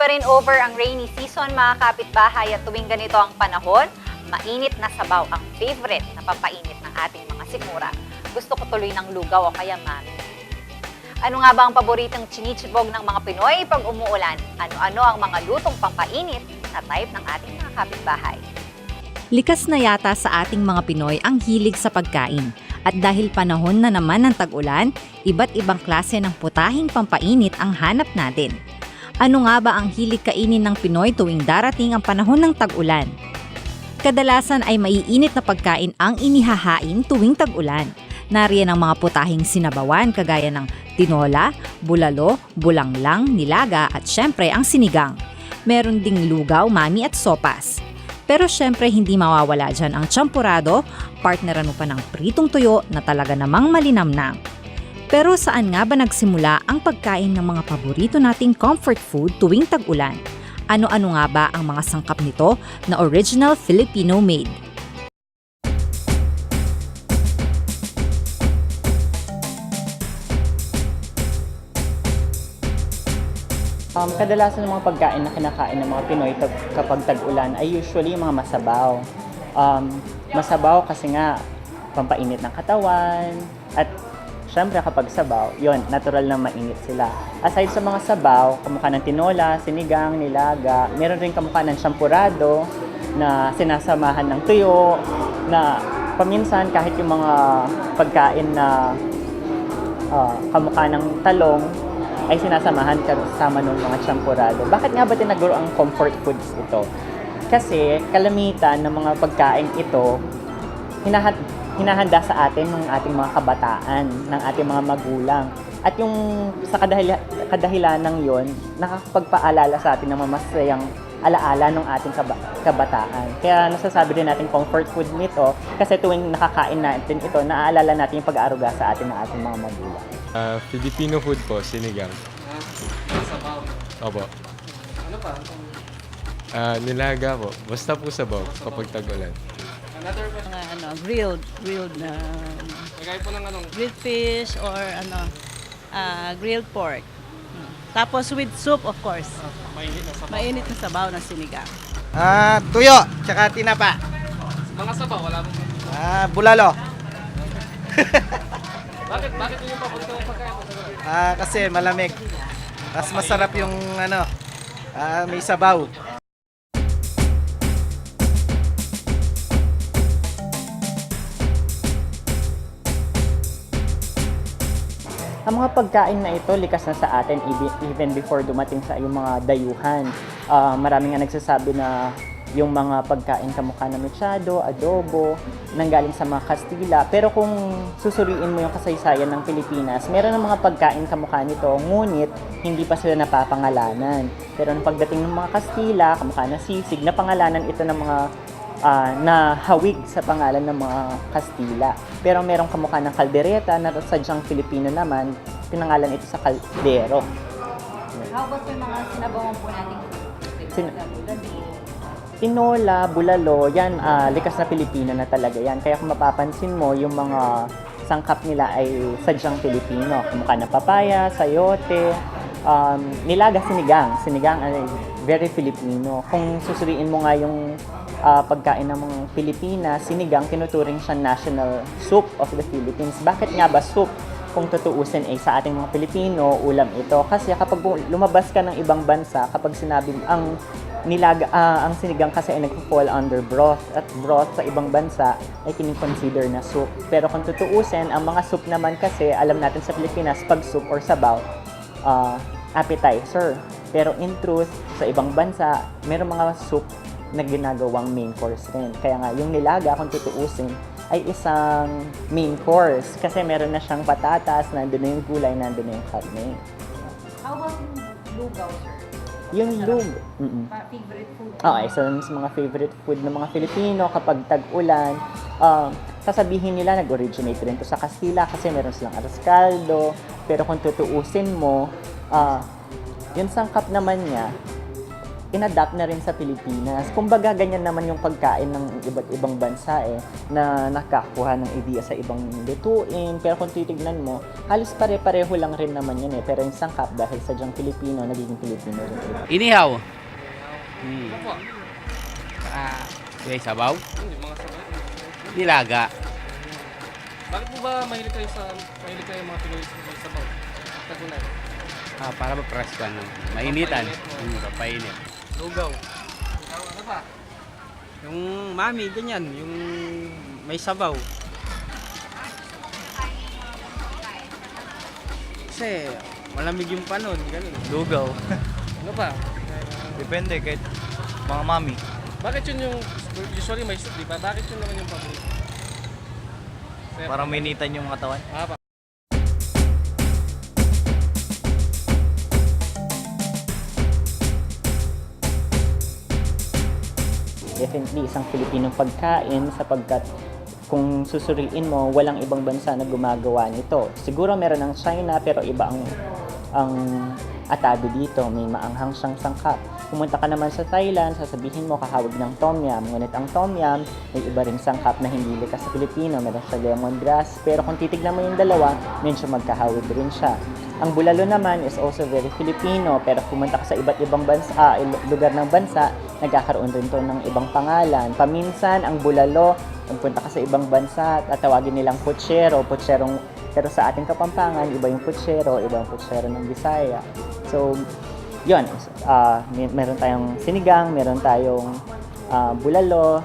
pa rin over ang rainy season, mga kapitbahay, at tuwing ganito ang panahon, mainit na sabaw ang favorite na pampainit ng ating mga sikmura. Gusto ko tuloy ng lugaw o kaya mami. Ano nga ba ang paboritong chinichibog ng mga Pinoy pag umuulan? Ano-ano ang mga lutong pampainit na type ng ating mga kapitbahay? Likas na yata sa ating mga Pinoy ang hilig sa pagkain. At dahil panahon na naman ng tag-ulan, iba't ibang klase ng putahing pampainit ang hanap natin. Ano nga ba ang hilig kainin ng Pinoy tuwing darating ang panahon ng tag-ulan? Kadalasan ay maiinit na pagkain ang inihahain tuwing tag-ulan. Nariyan ang mga putahing sinabawan kagaya ng tinola, bulalo, bulanglang, nilaga at syempre ang sinigang. Meron ding lugaw, mami at sopas. Pero syempre hindi mawawala dyan ang champurado, partneran mo pa ng pritong tuyo na talaga namang malinamnam. Pero saan nga ba nagsimula ang pagkain ng mga paborito nating comfort food tuwing tag-ulan? Ano-ano nga ba ang mga sangkap nito na original Filipino made? Kadalasan ng mga pagkain na kinakain ng mga Pinoy kapag tag-ulan ay usually yung mga masabaw. Masabaw kasi nga pampainit ng katawan at syempre kapag sabaw, yon natural na mainit sila. Aside sa mga sabaw, kamukha ng tinola, sinigang, nilaga, meron rin kamukha ng champurado na sinasamahan ng tuyo na paminsan kahit yung mga pagkain na kamukha ng talong ay sinasamahan kasama ng mga champurado. Bakit nga ba tinaguro ang comfort foods ito? Kasi kalamitan ng mga pagkain ito hinahanda sa atin ng ating mga kabataan, ng ating mga magulang. At yung sa kadahilan ng yon, nakakapagpaalala sa atin ng mga masayang alaala ng ating kabataan. Kaya nasasabi din natin comfort food nito kasi tuwing nakakain natin ito, naaalala natin yung pag-aaruga sa atin ng ating mga magulang. Filipino food po, sinigang. Sabaw. Opo. Ano pa? Nilaga po. Basta po sabaw kapag tag-ulan. Another one. Mga grilled na Lagay po ng anong grilled fish or grilled pork. Tapos with soup of course. mainit na sabaw. Mainit na sabaw na sinigang. Tuyo, tsaka tinapa. Mga sabaw, wala mo. Bulalo. Bakit yun yung paborito mong pagkain? Kasi malamig. Mas masarap yung may sabaw. Ang mga pagkain na ito, likas na sa atin even before dumating sa yung mga dayuhan. Marami nga nagsasabi na yung mga pagkain kamukha ng mechado, adobo, nanggaling sa mga Kastila. Pero kung susuriin mo yung kasaysayan ng Pilipinas, meron ng mga pagkain kamukha nito, ngunit hindi pa sila napapangalanan. Pero nung pagdating ng mga Kastila, kamukha na sisig, napangalanan ito ng mga nahawig sa pangalan ng mga Kastila. Pero merong kamukha ng kaldereta na sadyang Filipino naman, pinangalan ito sa kaldero. How about yung mga sinabawan po natin? Tinola, bulalo, yan, likas na Pilipino na talaga yan. Kaya kung mapapansin mo, yung mga sangkap nila ay sadyang Pilipino. Kamukha na papaya, sayote, nilaga, sinigang. Sinigang ay very Filipino. Kung susuriin mo nga yung pagkain ng mga Pilipinas, sinigang, tinuturing siya national soup of the Philippines. Bakit nga ba soup? Kung tutuusin ay sa ating mga Pilipino, ulam ito. Kasi kapag lumabas ka ng ibang bansa, kapag sinabi ang nilaga, ang sinigang kasi ay nagpo-fall under broth. At broth sa ibang bansa ay kinikonsider na soup. Pero kung tutuusin, ang mga soup naman kasi, alam natin sa Pilipinas, pag soup or sabaw, appetizer. Pero in truth, sa ibang bansa, mayroong mga soup na ginagawang main course rin. Kaya nga, yung nilaga, kung tutuusin, ay isang main course. Kasi meron na siyang patatas, nandun na yung gulay, nandun na yung karne. How about yung lugaw, sir? Yung lug. Favorite food? Okay, so sa mga favorite food ng mga Filipino kapag tag-ulan, sasabihin nila nag-originate rin to sa Kastila kasi meron silang arroz caldo. Pero kung tutuusin mo, yung sangkap naman niya, inadapt na rin sa Pilipinas. Kumbaga, ganyan naman yung pagkain ng iba't ibang bansa na nakakuha ng idea sa ibang lutuin. Pero kung titignan mo, halos pare-pareho lang rin naman yun Pero yung sangkap, dahil sadyang Pilipino, nagiging Pilipino rin. Inihaw. Ano po? May sabaw. Hindi, mga sabaw. Nilaga. Bakit po ba mahilig kayo mga Pinoy sa sabaw? Tagulan. Para ma-press ka. No? Mainitan. Pampainit. Papainit. Lugaw. Lugaw, ano pa? Yung mami, ganyan, yung may sabaw. Kasi malamig yung panon, ganun. Lugaw. Ano pa? Depende kahit mga mami. Bakit yun yung, usually may soup, di ba? Bakit yun naman yung paborito? Para mainitan yung katawan. Pa. Definitely isang Filipinong pagkain sapagkat kung susuriin mo, walang ibang bansa na gumagawa nito. Siguro meron ng China pero iba ang atado dito. May maanghang siyang sangkap. Pumunta ka naman sa Thailand, sasabihin mo kahawag ng tom yum. Ngunit ang tom yum, may iba ring sangkap na hindi likas sa Pilipino. Meron siya lemongrass. Pero kung titignan mo yung dalawa, medyo magkahawig rin siya. Ang bulalo naman is also very Filipino, pero pumunta ka sa iba't ibang bansa, lugar ng bansa, nagkakaroon rin to ng ibang pangalan. Paminsan, ang bulalo, pumunta ka sa ibang bansa, at tawagin nilang putsero, pero sa ating Kapampangan, iba yung putsero, iba yung putsero ng Bisaya. So, yun, meron tayong sinigang, meron tayong bulalo,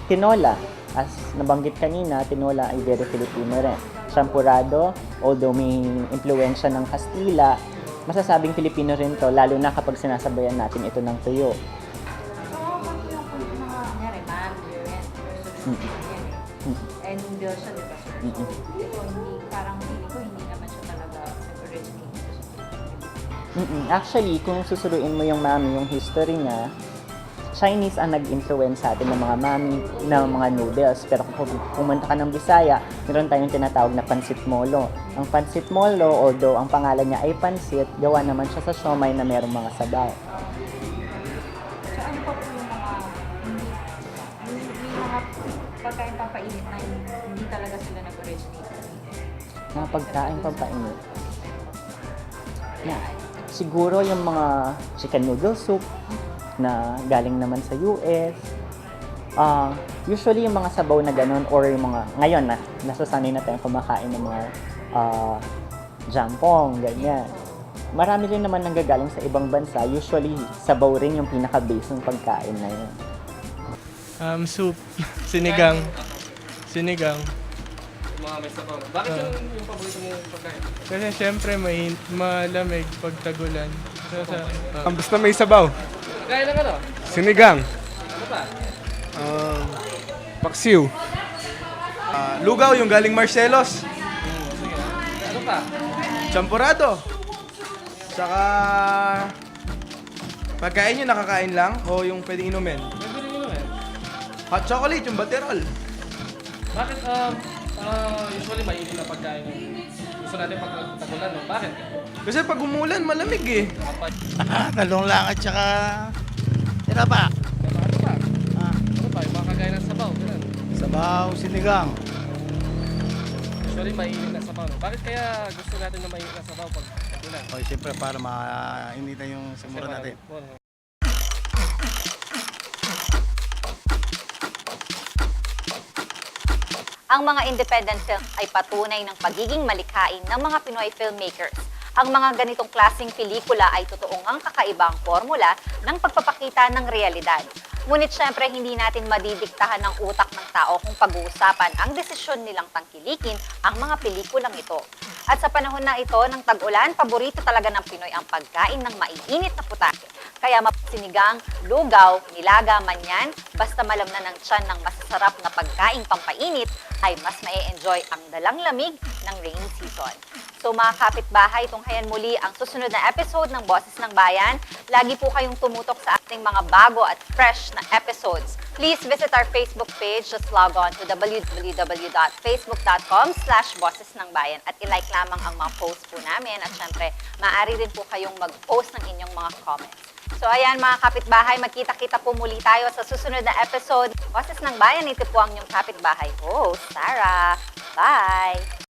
tinola. As nabanggit kanina, tinola ay very Filipino rin. Champurado, although may impluensya ng Kastila, masasabing Filipino rin to, lalo na kapag sinasabayan natin ito ng tuyo. And noodles siya, di ba, sir? So, ito, parang hindi naman siya talaga nag-originate dito sa Pilipinas. Actually, kung susuruin mo yung mami, yung history niya, Chinese ang nag-influence sa atin ng mga mami, ng mga noodles. Pero kung pumunta ka ng Bisaya, meron tayong tinatawag na pansit molo. Ang pansit molo, although ang pangalan niya ay pansit, gawa naman siya sa siomay na merong mga sabaw. So, ano pa po yung mga pagkain pampainit na hindi talaga sila nag-originate? Mga pagkain pampainit. Siguro yung mga chicken noodle soup na galing naman sa US. Usually yung mga sabaw na ganun or yung mga, ngayon na, nasasanay na tayong kumakain ng mga jampong, ganyan. Marami rin naman nanggagaling sa ibang bansa. Usually, sabaw rin yung pinaka-base ng pagkain na yun. Soup, sinigang. Sinigang. Yung mga may sabaw. Bakit yung paborito mo pagkain? Kasi syempre malamig pag tagulan. Basta may sabaw. Kaya lang ano? Sinigang. Ano pa? Paksiw. Lugaw yung galing Marcelos. Ano pa? Champurado. Saka pagkain nyo nakakain lang o yung pwedeng inumin? Pwede rin yun eh. Hot chocolate, yung baterol. Bakit usually may na pagkain yung gusto natin pag tagulan, no? Bakit? Kasi pag umulan, malamig eh. Talong lang at saka tinapa. Ano pa? Ano pa? Yung mga kagaya ng sabaw, ganun. Sabaw, sinigang. Usually mainit na sabaw, no? Bakit kaya gusto natin na mainit na sabaw pag tagulan? O, siyempre para mainitan yung Kasi siguro natin. marami- Ang mga independent films ay patunay ng pagiging malikhain ng mga Pinoy filmmakers. Ang mga ganitong klaseng pelikula ay totoong ang kakaibang formula ng pagpapakita ng realidad. Ngunit syempre hindi natin madidiktahan ng utak ng tao kung pag-uusapan ang desisyon nilang tangkilikin ang mga pelikulang ito. At sa panahon na ito ng tag-ulan, paborito talaga ng Pinoy ang pagkain ng maiinit na putahe. Kaya sinigang, lugaw, nilaga, manyan, basta malamnan ng tiyan ng masasarap na pagkaing pampainit, ay mas mai-enjoy ang dalang lamig ng rainy season. So mga kapitbahay, tunghayan muli ang susunod na episode ng Boses ng Bayan. Lagi po kayong tumutok sa ating mga bago at fresh na episodes. Please visit our Facebook page. Just log on to www.facebook.com/bosesnangbayan at ilike lamang ang mga posts po namin. At syempre, maaari rin po kayong mag-post ng inyong mga comments. So ayan mga kapitbahay, magkita-kita po muli tayo sa susunod na episode. Boses ng Bayan, ito po ang inyong kapitbahay host, Sarah. Bye!